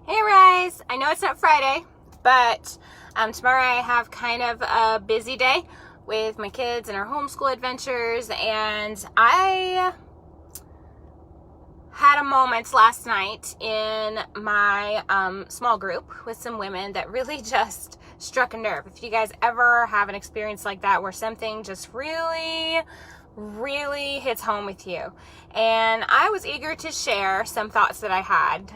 Hey Rise, I know it's not Friday, but tomorrow I have kind of a busy day with my kids and our homeschool adventures, and I had a moment last night in my small group with some women that really just struck a nerve. If you guys ever have an experience like that where something just really hits home with you. And I was eager to share some thoughts that I had,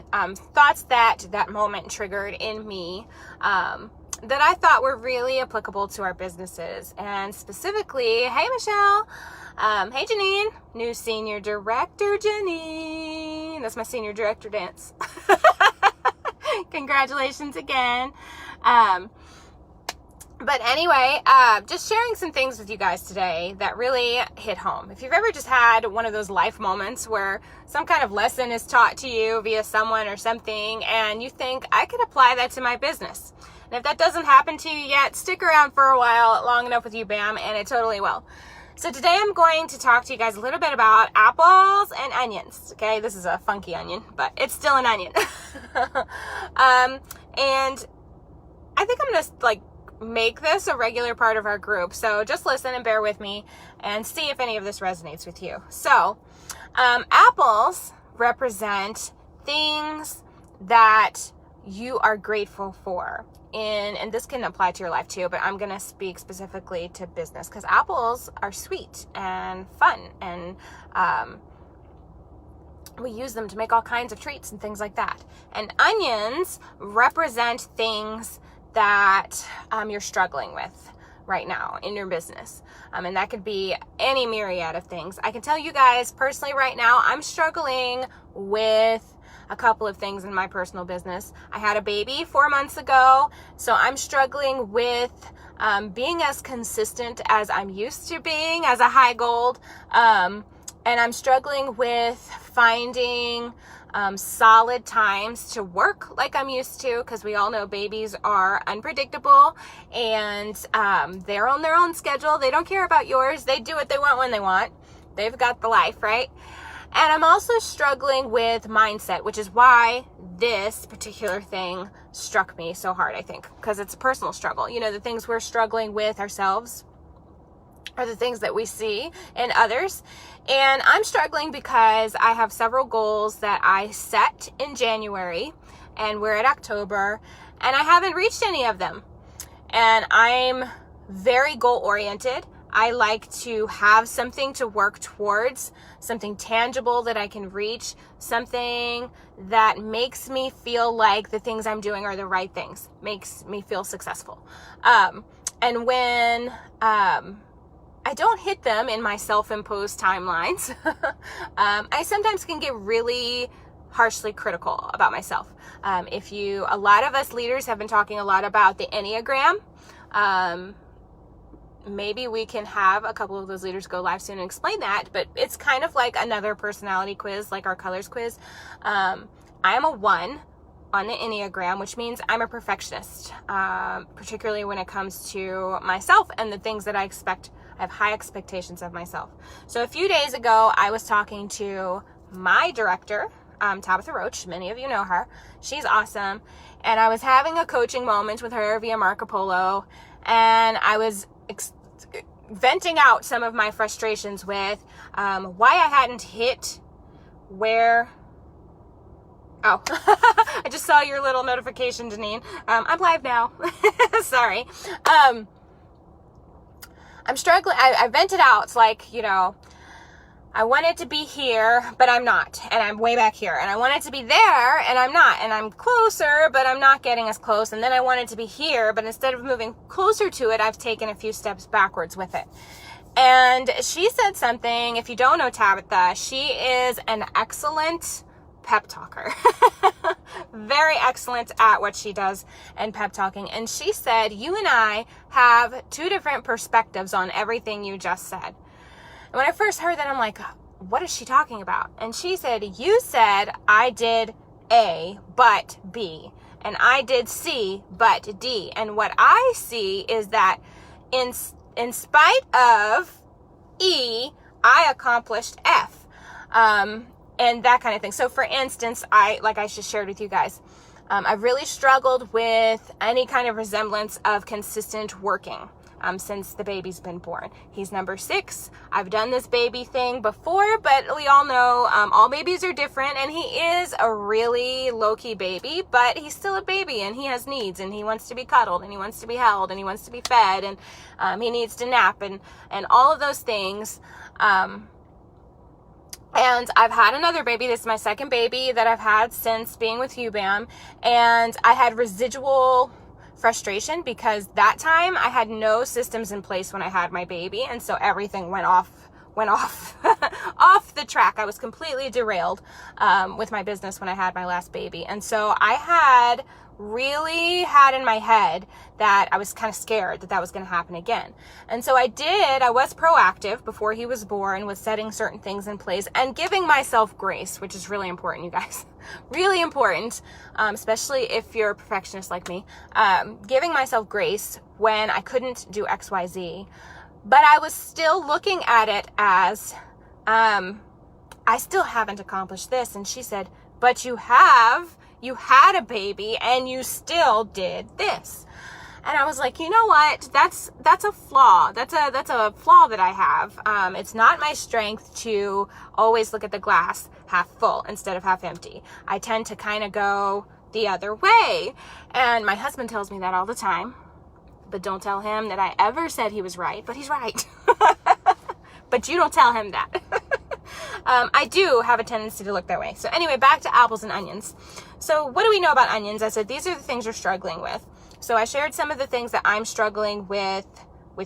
thoughts that moment triggered in me, that I thought were really applicable to our businesses. And specifically, hey Michelle, hey Janine, new senior director Janine. That's my senior director dance. Congratulations again. But anyway, just sharing some things with you guys today that really hit home. If you've ever just had one of those life moments where some kind of lesson is taught to you via someone or something, and you think, I could apply that to my business. And if that doesn't happen to you yet, stick around for a while, long enough with you, bam, and it totally will. So today I'm going to talk to you guys a little bit about apples and onions. Okay, this is a funky onion, but it's still an onion. And I think I'm gonna make this a regular part of our group. So just listen and bear with me and see if any of this resonates with you. So apples represent things that you are grateful for. And this can apply to your life too, but I'm going to speak specifically to business because apples are sweet and fun, and we use them to make all kinds of treats and things like that. And onions represent things that you're struggling with right now in your business. And that could be any myriad of things. I can tell you guys personally right now, I'm struggling with a couple of things in my personal business. I had a baby 4 months ago, so I'm struggling with being as consistent as I'm used to being as a high gold. And I'm struggling with finding solid times to work like I'm used to, because we all know babies are unpredictable, and they're on their own schedule. They don't care about yours. They do what they want when they want. They've got the life, right? And I'm also struggling with mindset, which is why this particular thing struck me so hard, I think, because it's a personal struggle. You know, the things we're struggling with ourselves are the things that we see in others. And I'm struggling because I have several goals that I set in January, and we're at October, and I haven't reached any of them. And I'm very goal oriented. I like to have something to work towards, something tangible that I can reach, something that makes me feel like the things I'm doing are the right things, makes me feel successful. And when I don't hit them in my self-imposed timelines, I sometimes can get really harshly critical about myself. A lot of us leaders have been talking a lot about the Enneagram. Maybe we can have a couple of those leaders go live soon and explain that, but it's kind of like another personality quiz, like our colors quiz. I am a 1 on the Enneagram, which means I'm a perfectionist, particularly when it comes to myself and the things that I expect. I have high expectations of myself. So a few days ago, I was talking to my director, Tabitha Roach. Many of you know her. She's awesome. And I was having a coaching moment with her via Marco Polo, and I was venting out some of my frustrations with why I hadn't hit where... Oh, I just saw your little notification, Janine. I'm live now. Sorry. I'm struggling. I vented out. It's like, you know, I wanted to be here, but I'm not. And I'm way back here. And I wanted to be there, and I'm not. And I'm closer, but I'm not getting as close. And then I wanted to be here, but instead of moving closer to it, I've taken a few steps backwards with it. And she said something. If you don't know Tabitha, she is an excellent pep talker. Very excellent at what she does and pep talking. And she said, you and I have 2 different perspectives on everything you just said. And when I first heard that, I'm like, what is she talking about? And she said, you said I did A, but B. And I did C, but D. And what I see is that in spite of E, I accomplished F. And that kind of thing. So for instance, like I just shared with you guys, I've really struggled with any kind of resemblance of consistent working since the baby's been born. He's number 6. I've done this baby thing before, but we all know all babies are different, and he is a really low-key baby, but he's still a baby, and he has needs, and he wants to be cuddled, and he wants to be held, and he wants to be fed, and he needs to nap, and all of those things. And I've had another baby. This is my second baby that I've had since being with UBAM, and I had residual frustration because that time I had no systems in place when I had my baby, and so everything went off off the track. I was completely derailed with my business when I had my last baby, and so I really had in my head that I was kind of scared that was going to happen again. And so I was proactive before he was born with setting certain things in place and giving myself grace, which is really important, you guys. Really important, especially if you're a perfectionist like me. Giving myself grace when I couldn't do XYZ. But I was still looking at it as, I still haven't accomplished this. And she said, but you had a baby and you still did this. And I was like, you know what? That's a flaw. That's a flaw that I have. It's not my strength to always look at the glass half full instead of half empty. I tend to kind of go the other way. And my husband tells me that all the time, but don't tell him that I ever said he was right, but he's right. But you don't tell him that. I do have a tendency to look that way. So anyway, back to apples and onions. So what do we know about onions? I said, these are the things you're struggling with. So I shared some of the things that I'm struggling with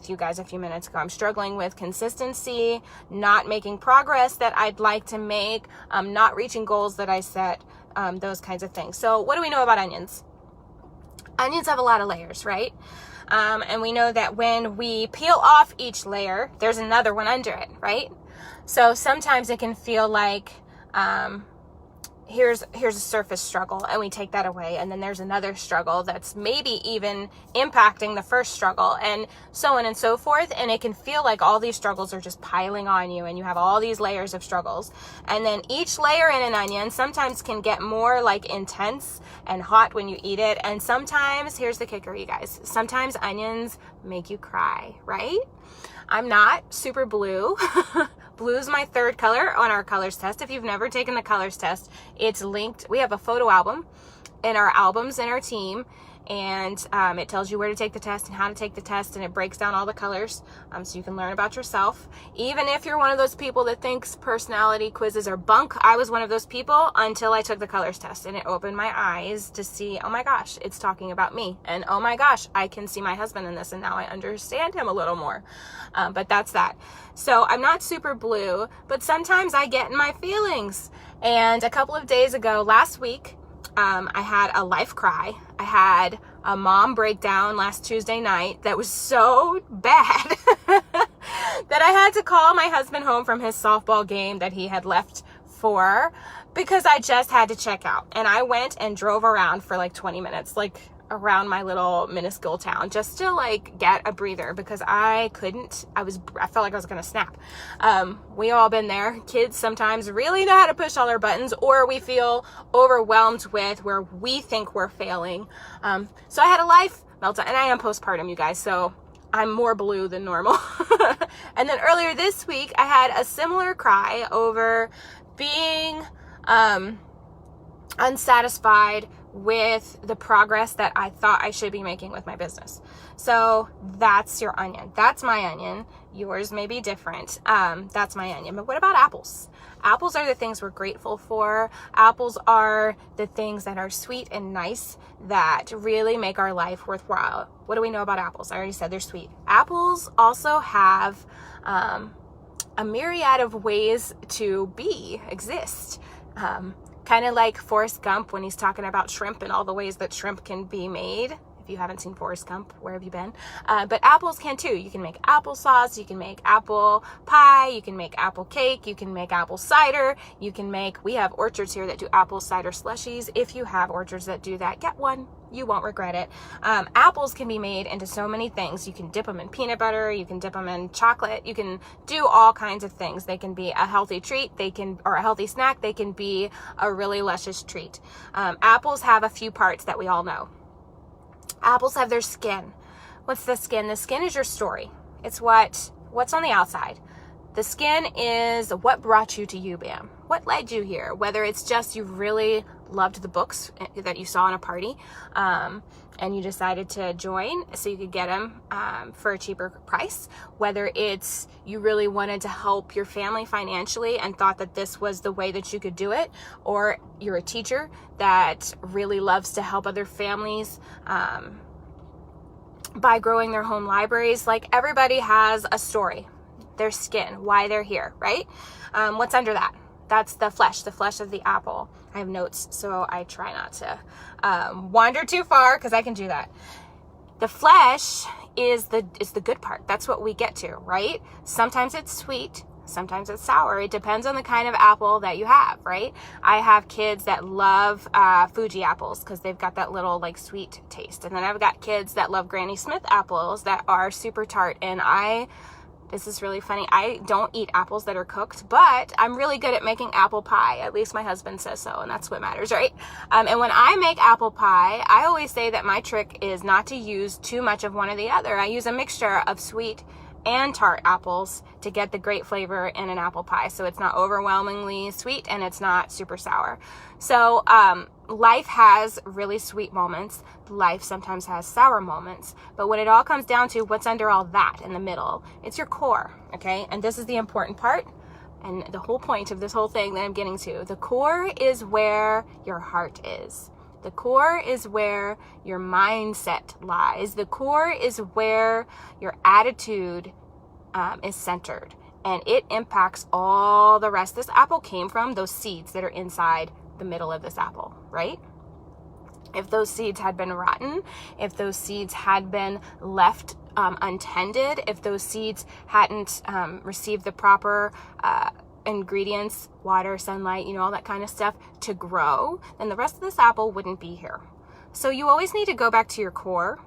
you guys a few minutes ago. I'm struggling with consistency, not making progress that I'd like to make, not reaching goals that I set, those kinds of things. So what do we know about onions? Onions have a lot of layers, right? And we know that when we peel off each layer, there's another one under it, right? So sometimes it can feel like, here's a surface struggle, and we take that away, and then there's another struggle that's maybe even impacting the first struggle, and so on and so forth. And it can feel like all these struggles are just piling on you, and you have all these layers of struggles. And then each layer in an onion sometimes can get more like intense and hot when you eat it. And sometimes, here's the kicker, you guys, sometimes onions make you cry, right? I'm not super blue. Blue's my third color on our colors test. If you've never taken the colors test, it's linked. We have a photo album in our albums in our team, and it tells you where to take the test and how to take the test, and it breaks down all the colors so you can learn about yourself. Even if you're one of those people that thinks personality quizzes are bunk, I was one of those people until I took the colors test, and it opened my eyes to see, oh my gosh, it's talking about me, and oh my gosh, I can see my husband in this, and now I understand him a little more. But that's that. So I'm not super blue, but sometimes I get in my feelings. And a couple of days ago, last week, I had a life cry. I had a mom breakdown last Tuesday night that was so bad that I had to call my husband home from his softball game that he had left for, because I just had to check out. And I went and drove around for like 20 minutes, like around my little minuscule town, just to like get a breather, because I felt like I was gonna snap. We all been there. Kids sometimes really know how to push all our buttons, or we feel overwhelmed with where we think we're failing. So I had a life meltdown, and I am postpartum, you guys, so I'm more blue than normal. And then earlier this week, I had a similar cry over being unsatisfied with the progress that I thought I should be making with my business. So that's your onion. That's my onion. Yours may be different. That's my onion. But what about apples? Apples are the things we're grateful for. Apples are the things that are sweet and nice that really make our life worthwhile. What do we know about apples? I already said they're sweet. Apples also have a myriad of ways to exist. Kind of like Forrest Gump when he's talking about shrimp and all the ways that shrimp can be made. If you haven't seen Forrest Gump, where have you been? But apples can too. You can make applesauce, you can make apple pie, you can make apple cake, you can make apple cider, you can make, we have orchards here that do apple cider slushies. If you have orchards that do that, get one. You won't regret it. Apples can be made into so many things. You can dip them in peanut butter, you can dip them in chocolate, you can do all kinds of things. They can be a healthy treat, or a healthy snack, they can be a really luscious treat. Apples have a few parts that we all know. Apples have their skin. What's the skin? The skin is your story. It's what's on the outside. The skin is what brought you to UBAM. What led you here? Whether it's just you really loved the books that you saw in a party, and you decided to join so you could get them for a cheaper price. Whether it's you really wanted to help your family financially and thought that this was the way that you could do it, or you're a teacher that really loves to help other families by growing their home libraries. Like, everybody has a story, their skin, why they're here, right? What's under that? That's the flesh of the apple. I have notes, so I try not to wander too far, because I can do that. The flesh is the good part. That's what we get to, right? Sometimes it's sweet, sometimes it's sour. It depends on the kind of apple that you have, right? I have kids that love Fuji apples because they've got that little like sweet taste. And then I've got kids that love Granny Smith apples that are super tart. And this is really funny, I don't eat apples that are cooked, but I'm really good at making apple pie. At least my husband says so, and that's what matters, right? And when I make apple pie, I always say that my trick is not to use too much of one or the other. I use a mixture of sweet and tart apples to get the great flavor in an apple pie. So it's not overwhelmingly sweet and it's not super sour. So life has really sweet moments. Life sometimes has sour moments. But when it all comes down to what's under all that in the middle, it's your core, okay? And this is the important part and the whole point of this whole thing that I'm getting to. The core is where your heart is. The core is where your mindset lies. The core is where your attitude is centered, and it impacts all the rest. This apple came from those seeds that are inside the middle of this apple, right? If those seeds had been rotten, if those seeds had been left untended, if those seeds hadn't received the proper ingredients, water, sunlight, all that kind of stuff to grow, then the rest of this apple wouldn't be here. So you always need to go back to your core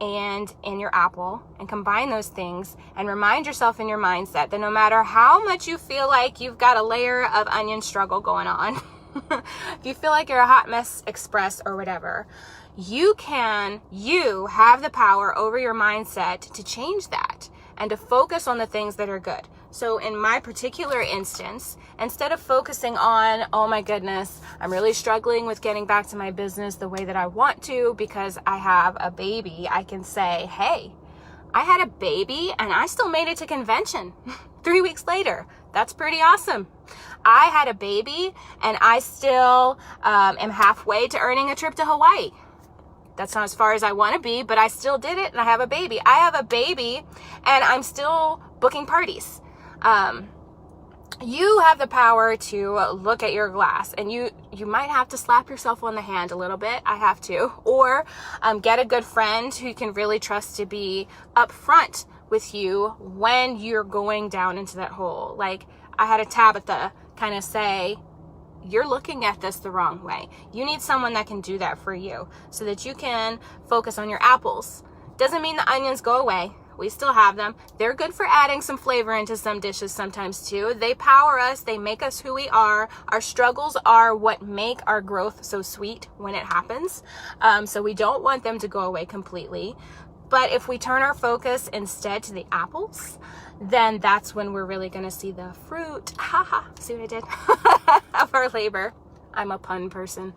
and in your apple and combine those things and remind yourself in your mindset that no matter how much you feel like you've got a layer of onion struggle going on, if you feel like you're a hot mess express or whatever, you have the power over your mindset to change that and to focus on the things that are good. So in my particular instance, instead of focusing on, oh my goodness, I'm really struggling with getting back to my business the way that I want to because I have a baby, I can say, hey, I had a baby and I still made it to convention 3 weeks later. That's pretty awesome. I had a baby and I still am halfway to earning a trip to Hawaii. That's not as far as I want to be, but I still did it and I have a baby. I have a baby and I'm still booking parties. You have the power to look at your glass, and you might have to slap yourself on the hand a little bit. I have to, or get a good friend who you can really trust to be upfront with you when you're going down into that hole. Like, I had a Tabitha kind of say, you're looking at this the wrong way. You need someone that can do that for you so that you can focus on your apples. Doesn't mean the onions go away. We still have them. They're good for adding some flavor into some dishes sometimes too. They power us. They make us who we are. Our struggles are what make our growth so sweet when it happens. So we don't want them to go away completely. But if we turn our focus instead to the apples, then that's when we're really going to see the fruit. See what I did? Of our labor. I'm a pun person.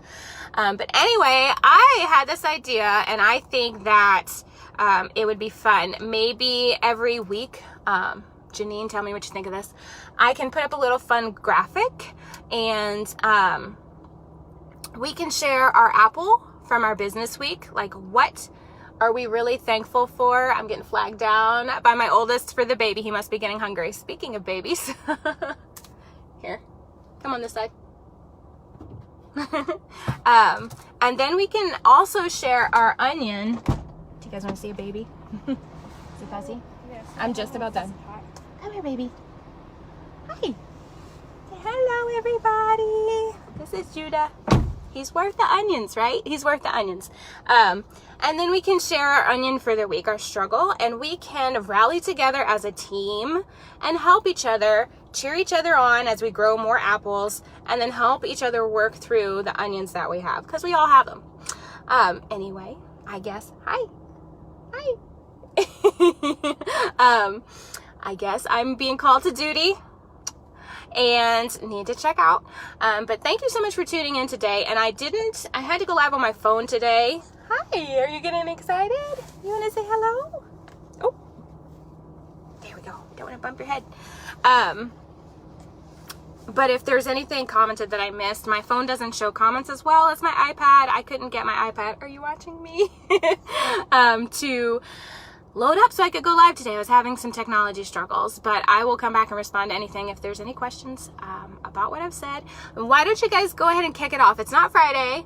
But anyway, I had this idea, and I think that it would be fun. Maybe every week, Janine, tell me what you think of this. I can put up a little fun graphic, and we can share our apple from our business week. Like, what are we really thankful for? I'm getting flagged down by my oldest for the baby. He must be getting hungry. Speaking of babies, here, come on this side. And then we can also share our onion. Do you guys want to see a baby? Is it fuzzy? Yes. I'm just about done. Come here, baby. Hi. Say hello, everybody. This is Judah. He's worth the onions, right? He's worth the onions. And then we can share our onion for the week, our struggle, and we can rally together as a team and help each other, cheer each other on as we grow more apples, and then help each other work through the onions that we have, because we all have them. Anyway, I guess, hi. I guess I'm being called to duty and need to check out. But thank you so much for tuning in today. And I had to go live on my phone today. Hi, are you getting excited? You want to say hello? Oh, there we go. Don't want to bump your head. But if there's anything commented that I missed, my phone doesn't show comments as well as my iPad. I couldn't get my iPad. Are you watching me? To load up so I could go live today. I was having some technology struggles, but I will come back and respond to anything if there's any questions about what I've said. And why don't you guys go ahead and kick it off? It's not Friday,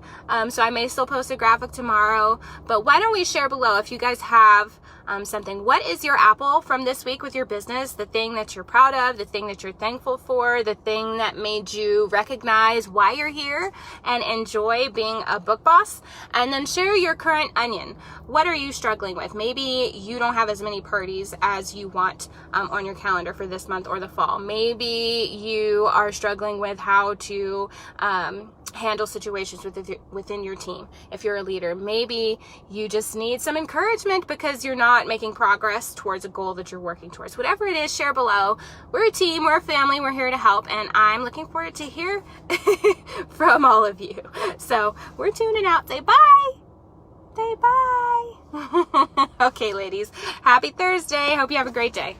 so I may still post a graphic tomorrow, but why don't we share below if you guys have something. What is your apple from this week with your business? The thing that you're proud of, the thing that you're thankful for, the thing that made you recognize why you're here and enjoy being a book boss. And then share your current onion. What are you struggling with? Maybe you don't have as many parties as you want on your calendar for this month or the fall. Maybe you are struggling with how to handle situations within your team if you're a leader. Maybe you just need some encouragement because you're not making progress towards a goal that you're working towards. Whatever it is, share below. We're a team, we're a family, we're here to help, and I'm looking forward to hear from all of you. So we're tuning out. Say bye. Say bye. Okay, ladies, happy Thursday. Hope you have a great day.